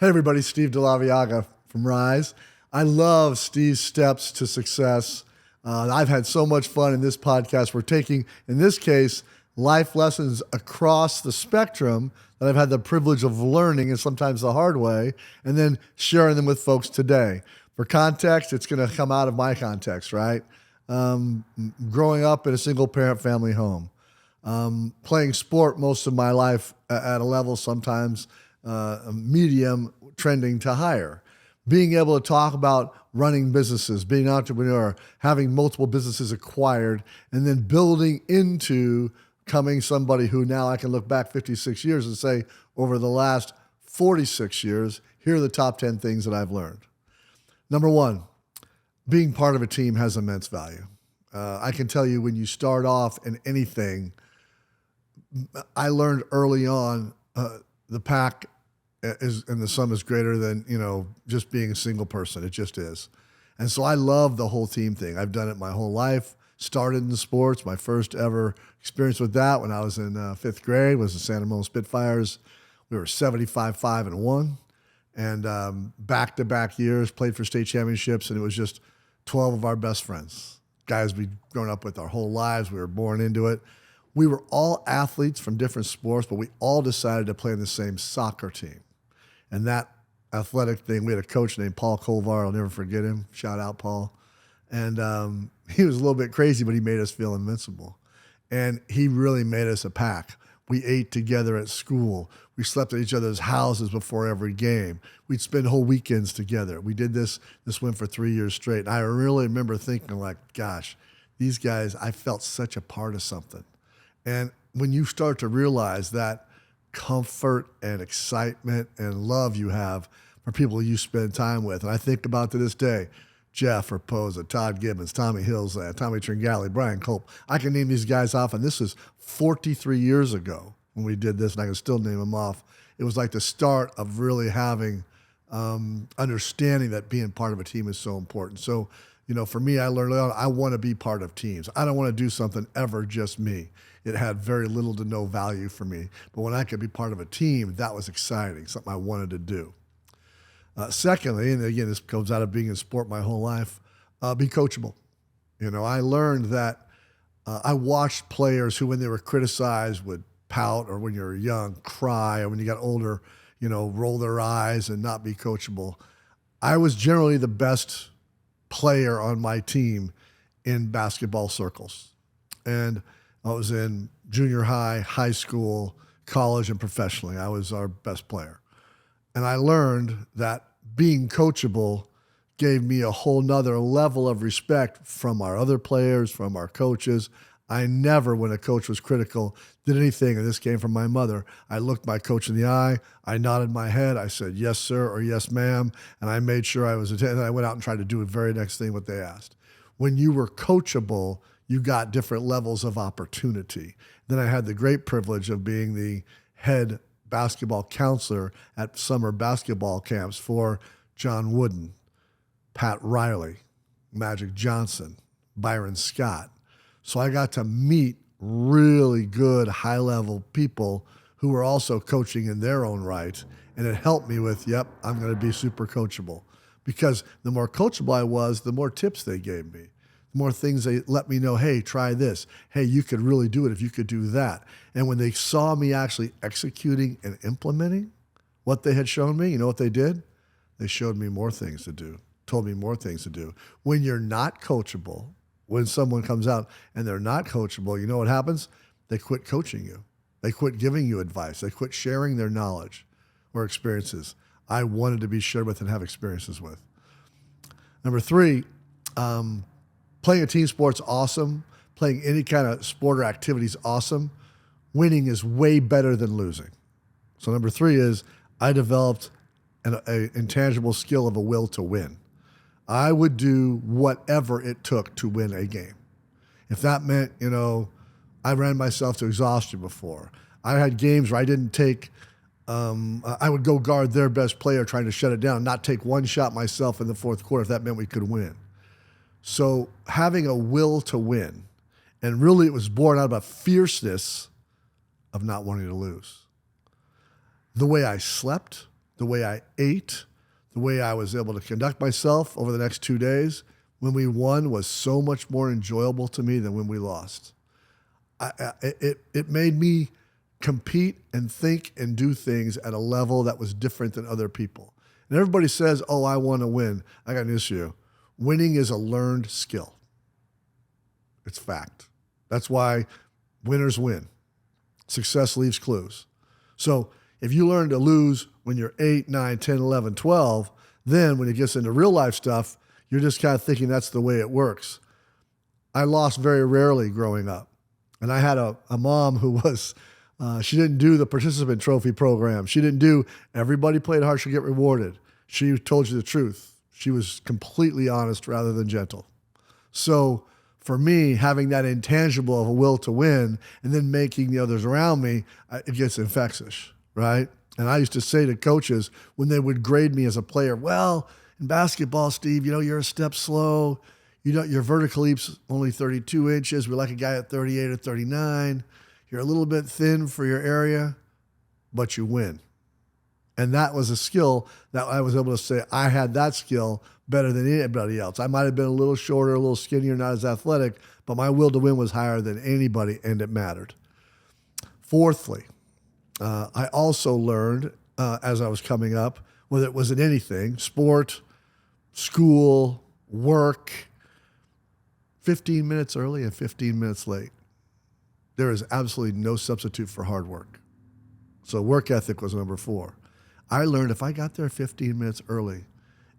Hey everybody, Steve DeLaviaga from Rise. I love Steve's steps to success. I've had so much fun in this podcast. We're taking, in this case, life lessons across the spectrum that I've had the privilege of learning, and sometimes the hard way, and then sharing them with folks today. For context, it's going to come out of my context, right? Growing up in a single parent family home, playing sport most of my life at a level sometimes medium trending to higher. Being able to talk about running businesses, being an entrepreneur, having multiple businesses acquired, and then building into becoming somebody who now I can look back 56 years and say, over the last 46 years, here are the top 10 things that I've learned. Number one, being part of a team has immense value. I can tell you when you start off in anything, I learned early on the pack is and the sum is greater than, just being a single person. It just is. And so I love the whole team thing. I've done it my whole life. Started in sports. My first ever experience with that when I was in fifth grade was the San Ramon Spitfires. We were 75-5-1. And back-to-back years, played for state championships, and it was just 12 of our best friends. Guys we'd grown up with our whole lives. We were born into it. We were all athletes from different sports, but we all decided to play in the same soccer team. And that athletic thing, we had a coach named Paul Colvar. I'll never forget him. Shout out, Paul. And he was a little bit crazy, but he made us feel invincible. And he really made us a pack. We ate together at school. We slept at each other's houses before every game. We'd spend whole weekends together. We did this went for 3 years straight. And I really remember thinking like, gosh, these guys, I felt such a part of something. And when you start to realize that comfort and excitement and love you have for people you spend time with, and I think about to this day, Jeff Raposa, Todd Gibbons, Tommy Hills, Tommy Tringali, Brian Culp. I can name these guys off, and this is 43 years ago when we did this, and I can still name them off. It was like the start of really having understanding that being part of a team is so important. So, for me, I learned I want to be part of teams. I don't want to do something ever just me. It had very little to no value for me. But when I could be part of a team, that was exciting, something I wanted to do. Secondly, and again, this comes out of being in sport my whole life, be coachable. I learned that I watched players who, when they were criticized, would pout, or when you're young, cry, or when you got older, roll their eyes and not be coachable. I was generally the best player on my team in basketball circles. And I was in junior high, high school, college, and professionally. I was our best player. And I learned that being coachable gave me a whole nother level of respect from our other players, from our coaches. I never, when a coach was critical, did anything, and this came from my mother. I looked my coach in the eye, I nodded my head, I said, yes, sir, or yes, ma'am, and I made sure I was attending. I went out and tried to do the very next thing what they asked. When you were coachable, you got different levels of opportunity. Then I had the great privilege of being the head basketball counselor at summer basketball camps for John Wooden, Pat Riley, Magic Johnson, Byron Scott. So I got to meet really good high-level people who were also coaching in their own right, and it helped me with, I'm going to be super coachable. Because the more coachable I was, the more tips they gave me. The more things they let me know, hey, try this. Hey, you could really do it if you could do that. And when they saw me actually executing and implementing what they had shown me, you know what they did? They showed me more things to do, told me more things to do. When you're not coachable, when someone comes out and they're not coachable, you know what happens? They quit coaching you. They quit giving you advice. They quit sharing their knowledge or experiences. I wanted to be shared with and have experiences with. Number three, playing a team sport's awesome. Playing any kind of sport or activity is awesome. Winning is way better than losing. So number three is I developed an intangible skill of a will to win. I would do whatever it took to win a game. If that meant, I ran myself to exhaustion before. I had games where I didn't take, I would go guard their best player trying to shut it down, not take one shot myself in the fourth quarter if that meant we could win. So having a will to win, and really it was born out of a fierceness of not wanting to lose. The way I slept, the way I ate, the way I was able to conduct myself over the next 2 days, when we won was so much more enjoyable to me than when we lost. It made me compete and think and do things at a level that was different than other people. And everybody says, oh, I want to win. I got news for you. Winning is a learned skill. It's fact. That's why winners win. Success leaves clues. So if you learn to lose when you're 8, 9, 10, 11, 12, then when it gets into real life stuff, you're just kind of thinking that's the way it works. I lost very rarely growing up. And I had a mom who was, she didn't do the participant trophy program. She didn't do everybody played hard should get rewarded. She told you the truth. She was completely honest rather than gentle. So for me, having that intangible of a will to win and then making the others around me, it gets infectious, right? And I used to say to coaches when they would grade me as a player, well, in basketball, Steve, you're a step slow. Your vertical leap's only 32 inches. We like a guy at 38 or 39. You're a little bit thin for your area, but you win. And that was a skill that I was able to say I had that skill better than anybody else. I might have been a little shorter, a little skinnier, not as athletic, but my will to win was higher than anybody, and it mattered. Fourthly, I also learned as I was coming up, whether it was in anything, sport, school, work, 15 minutes early and 15 minutes late. There is absolutely no substitute for hard work. So work ethic was number 4. I learned if I got there 15 minutes early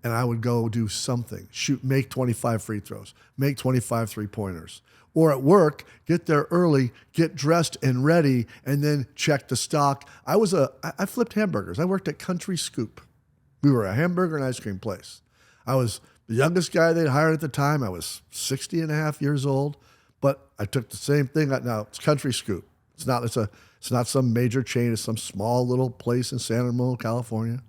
and I would go do something, make 25 free throws, make 25 three-pointers, or at work, get there early, get dressed and ready, and then check the stock. I flipped hamburgers. I worked at Country Scoop. We were a hamburger and ice cream place. I was the youngest guy they'd hired at the time. I was 60 and a half years old, but I took the same thing. Now it's Country Scoop. It's not some major chain. It's some small little place in San Ramon, California.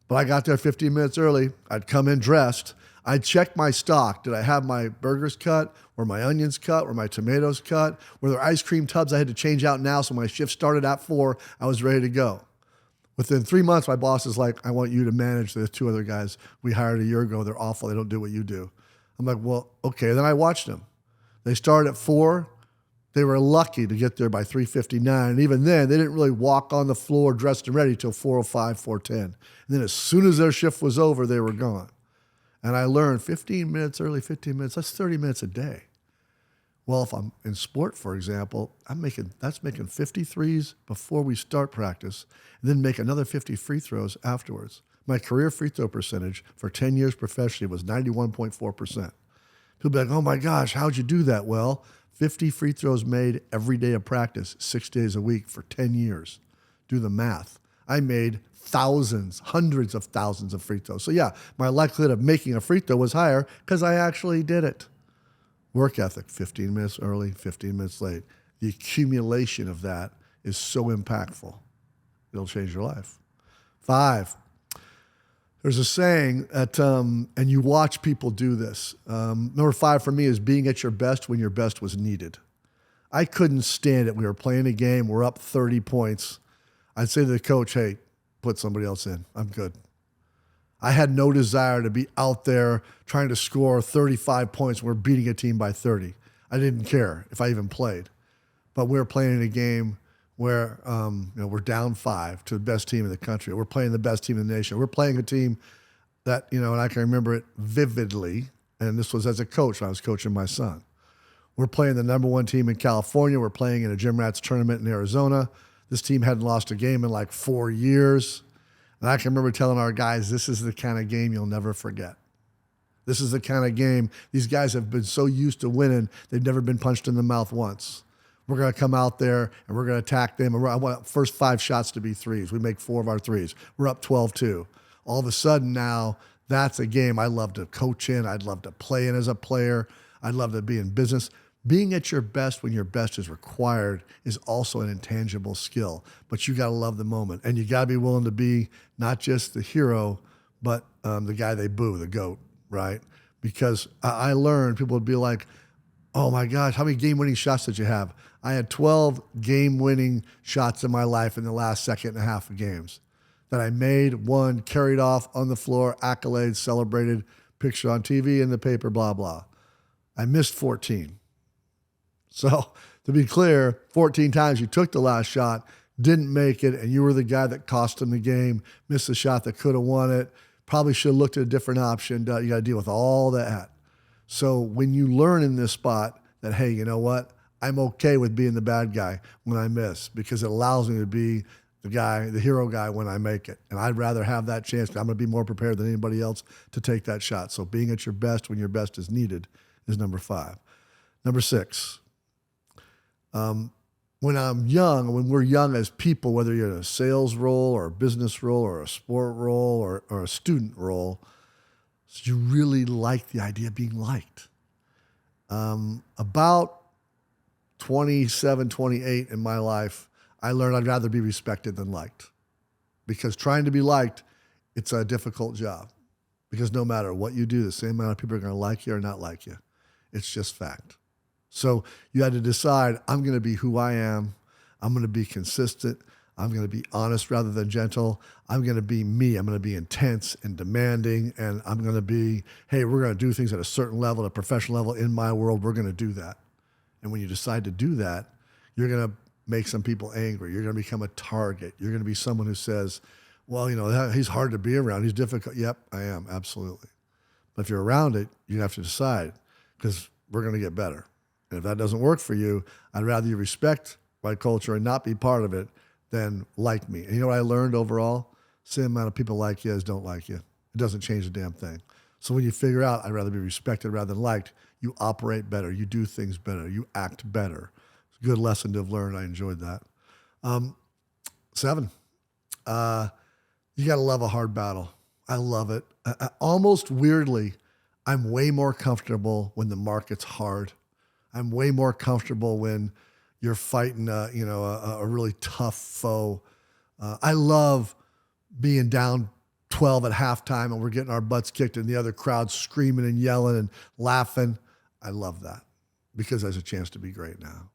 But I got there 15 minutes early. I'd come in dressed. I'd check my stock. Did I have my burgers cut? Were my onions cut? Were my tomatoes cut? Were there ice cream tubs I had to change out now so my shift started at 4, I was ready to go. Within 3 months, my boss is like, I want you to manage the 2 other guys we hired a year ago. They're awful. They don't do what you do. I'm like, well, okay. Then I watched them. They started at 4. They were lucky to get there by 3:59. And even then, they didn't really walk on the floor dressed and ready till 4:05, 4:10. And then as soon as their shift was over, they were gone. And I learned 15 minutes early, 15 minutes, that's 30 minutes a day. Well, if I'm in sport, for example, that's making 50 threes before we start practice, and then make another 50 free throws afterwards. My career free throw percentage for 10 years professionally was 91.4%. People be like, oh my gosh, how'd you do that? Well, 50 free throws made every day of practice, 6 days a week for 10 years. Do the math. I made thousands, hundreds of thousands of free throws. So yeah, my likelihood of making a free throw was higher because I actually did it. Work ethic, 15 minutes early, 15 minutes late. The accumulation of that is so impactful. It'll change your life. 5, there's a saying that, and you watch people do this. Number 5 for me is being at your best when your best was needed. I couldn't stand it. We were playing a game. We're up 30 points. I'd say to the coach, hey, put somebody else in. I'm good. I had no desire to be out there trying to score 35 points. We're beating a team by 30. I didn't care if I even played. But we were playing in a game where we're down 5 to the best team in the country. We're playing the best team in the nation. We're playing a team that, and I can remember it vividly, and this was as a coach. I was coaching my son. We're playing the number 1 team in California. We're playing in a Gym Rats tournament in Arizona. This team hadn't lost a game in like 4 years. And I can remember telling our guys, this is the kind of game you'll never forget. This is the kind of game, these guys have been so used to winning, they've never been punched in the mouth once. We're going to come out there and we're going to attack them. And I want first 5 shots to be threes. We make 4 of our threes. We're up 12-2. All of a sudden now, that's a game I love to coach in. I'd love to play in as a player. I'd love to be in business. Being at your best when your best is required is also an intangible skill, but you got to love the moment. And you got to be willing to be not just the hero, but the guy they boo, the GOAT, right? Because I learned people would be like, oh my gosh, how many game-winning shots did you have? I had 12 game-winning shots in my life in the last second and a half of games. that I made, won, carried off on the floor, accolades, celebrated, picture on TV, in the paper, blah, blah. I missed 14. So to be clear, 14 times you took the last shot, didn't make it, and you were the guy that cost him the game, missed a shot that could have won it, probably should have looked at a different option. You got to deal with all that. So when you learn in this spot that, hey, you know what? I'm okay with being the bad guy when I miss because it allows me to be the guy, the hero guy when I make it. And I'd rather have that chance because I'm going to be more prepared than anybody else to take that shot. So being at your best when your best is needed is number 5. Number 6, when I'm young, when we're young as people, whether you're in a sales role or a business role or a sport role or a student role, so you really like the idea of being liked. About 27, 28 in my life, I learned I'd rather be respected than liked. Because trying to be liked, it's a difficult job. Because no matter what you do, the same amount of people are going to like you or not like you. It's just fact. So you had to decide, I'm going to be who I am. I'm going to be consistent. I'm going to be honest rather than gentle. I'm going to be me. I'm going to be intense and demanding. And I'm going to be, hey, we're going to do things at a certain level, at a professional level in my world. We're going to do that. And when you decide to do that, you're going to make some people angry. You're going to become a target. You're going to be someone who says, well, you know, he's hard to be around. He's difficult. Yep, I am. Absolutely. But if you're around it, you have to decide because we're going to get better. And if that doesn't work for you, I'd rather you respect my culture and not be part of it than like me. And you know what I learned overall? Same amount of people like you as don't like you. It doesn't change a damn thing. So when you figure out I'd rather be respected rather than liked, you operate better, you do things better, you act better. It's a good lesson to have learned. I enjoyed that. 7, you got to love a hard battle. I love it. Almost weirdly, I'm way more comfortable when the market's hard. I'm way more comfortable when you're fighting a really tough foe. I love being down 12 at halftime and we're getting our butts kicked and the other crowd's screaming and yelling and laughing. I love that because there's a chance to be great now.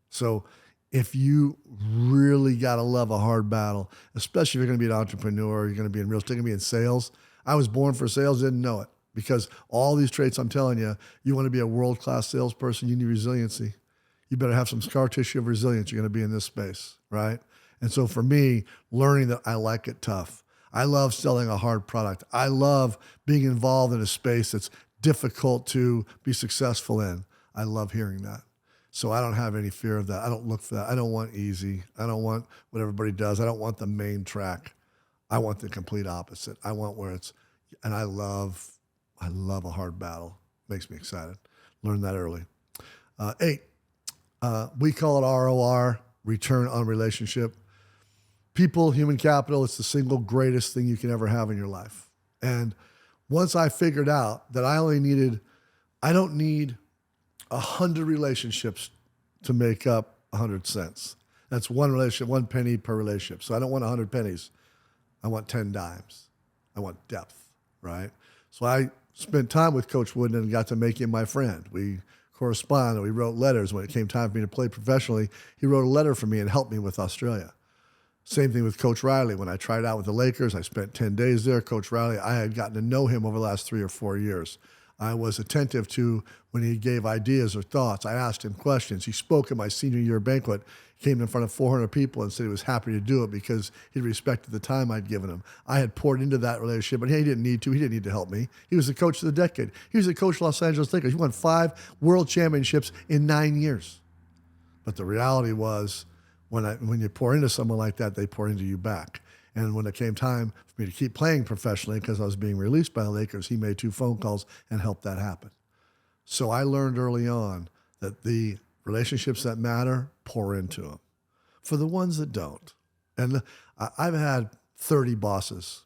So if you really got to love a hard battle, especially if you're going to be an entrepreneur, you're going to be in real estate, you're going to be in sales. I was born for sales, didn't know it because all these traits I'm telling you, you want to be a world-class salesperson, you need resiliency. You better have some scar tissue of resilience. You're going to be in this space, right? And so for me, learning that I like it tough. I love selling a hard product. I love being involved in a space that's difficult to be successful in. I love hearing that. So I don't have any fear of that. I don't look for that. I don't want easy. I don't want what everybody does. I don't want the main track. I want the complete opposite. I want where it's, and I love a hard battle. Makes me excited. Learned that early. 8, we call it ROR, return on relationship. People, human capital, it's the single greatest thing you can ever have in your life. And once I figured out that I don't need 100 relationships to make up 100 cents. That's one relationship, 1 penny per relationship. So I don't want 100 pennies. I want 10 dimes. I want depth, right? So I spent time with Coach Wooden and got to make him my friend. We corresponded. We wrote letters. When it came time for me to play professionally, he wrote a letter for me and helped me with Australia. Same thing with Coach Riley. When I tried out with the Lakers, I spent 10 days there. Coach Riley, I had gotten to know him over the last 3 or 4 years. I was attentive to when he gave ideas or thoughts. I asked him questions. He spoke at my senior year banquet, came in front of 400 people and said he was happy to do it because he respected the time I'd given him. I had poured into that relationship, but he didn't need to. He didn't need to help me. He was the coach of the decade. He was the coach of Los Angeles Lakers. He won 5 world championships in 9 years. But the reality was, when you pour into someone like that, they pour into you back. And when it came time for me to keep playing professionally because I was being released by the Lakers, he made 2 phone calls and helped that happen. So I learned early on that the relationships that matter, pour into them. For the ones that don't. And I've had 30 bosses,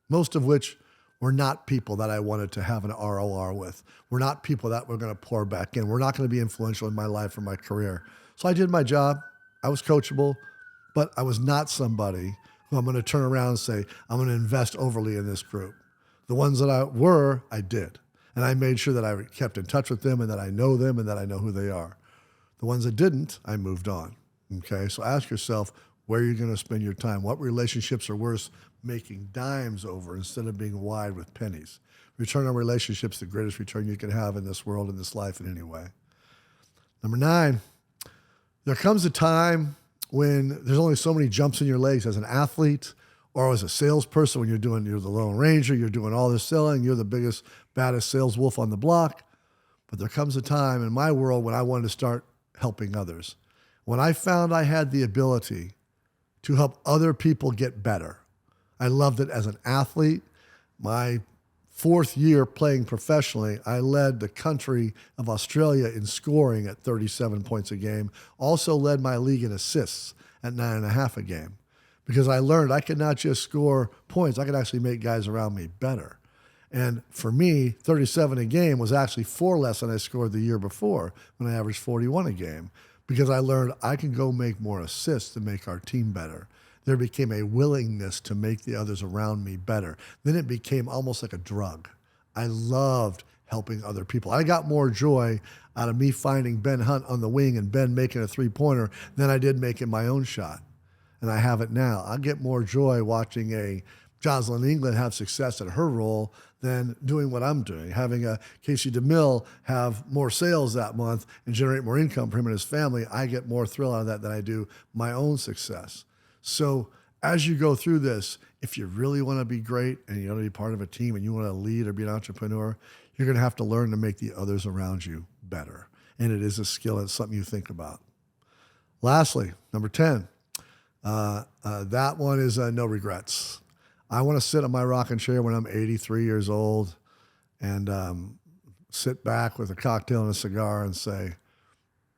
most of which were not people that I wanted to have an ROR with. Were not people that were going to pour back in. We're not going to be influential in my life or my career. So I did my job. I was coachable, but I was not somebody who I'm going to turn around and say, I'm going to invest overly in this group. The ones that I did. And I made sure that I kept in touch with them and that I know them and that I know who they are. The ones that didn't, I moved on. Okay, so ask yourself where you're going to spend your time. What relationships are worth making dimes over instead of being wide with pennies. Return on relationships, the greatest return you can have in this world, in this life, in any way. Number 9, there comes a time when there's only so many jumps in your legs as an athlete or as a salesperson when you're the Lone Ranger, you're doing all this selling, you're the biggest, baddest sales wolf on the block. But there comes a time in my world when I wanted to start helping others. When I found I had the ability to help other people get better. I loved it as an athlete. My 4th year playing professionally, I led the country of Australia in scoring at 37 points a game. Also led my league in assists at 9.5 a game. Because I learned I could not just score points, I could actually make guys around me better. And for me, 37 a game was actually 4 less than I scored the year before when I averaged 41 a game. Because I learned I can go make more assists to make our team better. There became a willingness to make the others around me better. Then it became almost like a drug. I loved helping other people. I got more joy out of me finding Ben Hunt on the wing and Ben making a 3-pointer than I did making my own shot. And I have it now. I get more joy watching a Jocelyn England have success at her role than doing what I'm doing. Having a Casey DeMille have more sales that month and generate more income for him and his family, I get more thrill out of that than I do my own success. So as you go through this, if you really want to be great and you want to be part of a team and you want to lead or be an entrepreneur, you're going to have to learn to make the others around you better. And it is a skill. It's something you think about. Lastly, number 10, that one is no regrets. I want to sit in my rocking chair when I'm 83 years old and sit back with a cocktail and a cigar and say,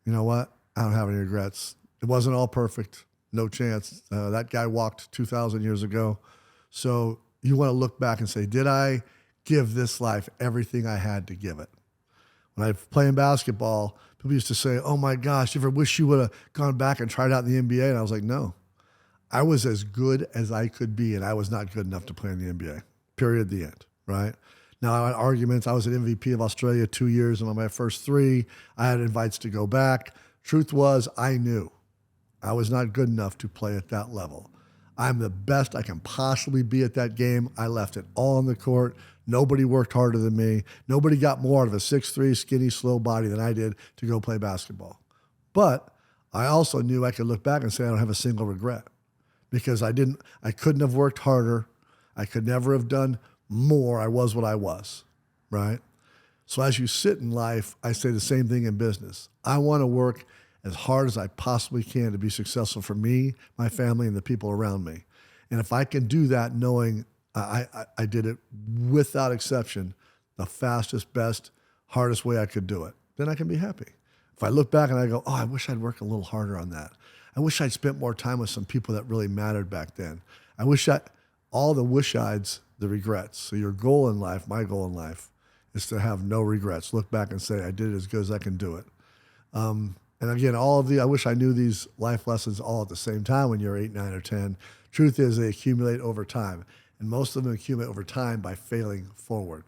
you know what? I don't have any regrets. It wasn't all perfect. No chance. That guy walked 2,000 years ago. So you want to look back and say, did I give this life everything I had to give it? When I was playing basketball, people used to say, oh my gosh, you ever wish you would have gone back and tried out in the NBA? And I was like, no. I was as good as I could be, and I was not good enough to play in the NBA. Period, the end, right? Now, I had arguments. I was an MVP of Australia 2 years, and on my first 3, I had invites to go back. Truth was, I knew I was not good enough to play at that level. I'm the best I can possibly be at that game. I left it all on the court. Nobody worked harder than me. Nobody got more out of a 6'3", skinny, slow body than I did to go play basketball. But I also knew I could look back and say I don't have a single regret because I couldn't have worked harder. I could never have done more. I was what I was, right? So as you sit in life, I say the same thing in business. I want to work as hard as I possibly can to be successful for me, my family, and the people around me. And if I can do that knowing I did it without exception, the fastest, best, hardest way I could do it, then I can be happy. If I look back and I go, oh, I wish I'd worked a little harder on that. I wish I'd spent more time with some people that really mattered back then. I wish all the wish-I'ds, the regrets. So your goal in life, my goal in life, is to have no regrets. Look back and say, I did it as good as I can do it. And again, I wish I knew these life lessons all at the same time when you're 8, 9, or 10. Truth is they accumulate over time. And most of them accumulate over time by failing forward.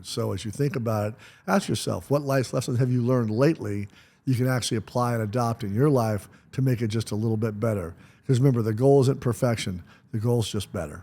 So as you think about it, ask yourself, what life lessons have you learned lately you can actually apply and adopt in your life to make it just a little bit better? Because remember, the goal isn't perfection. The goal is just better.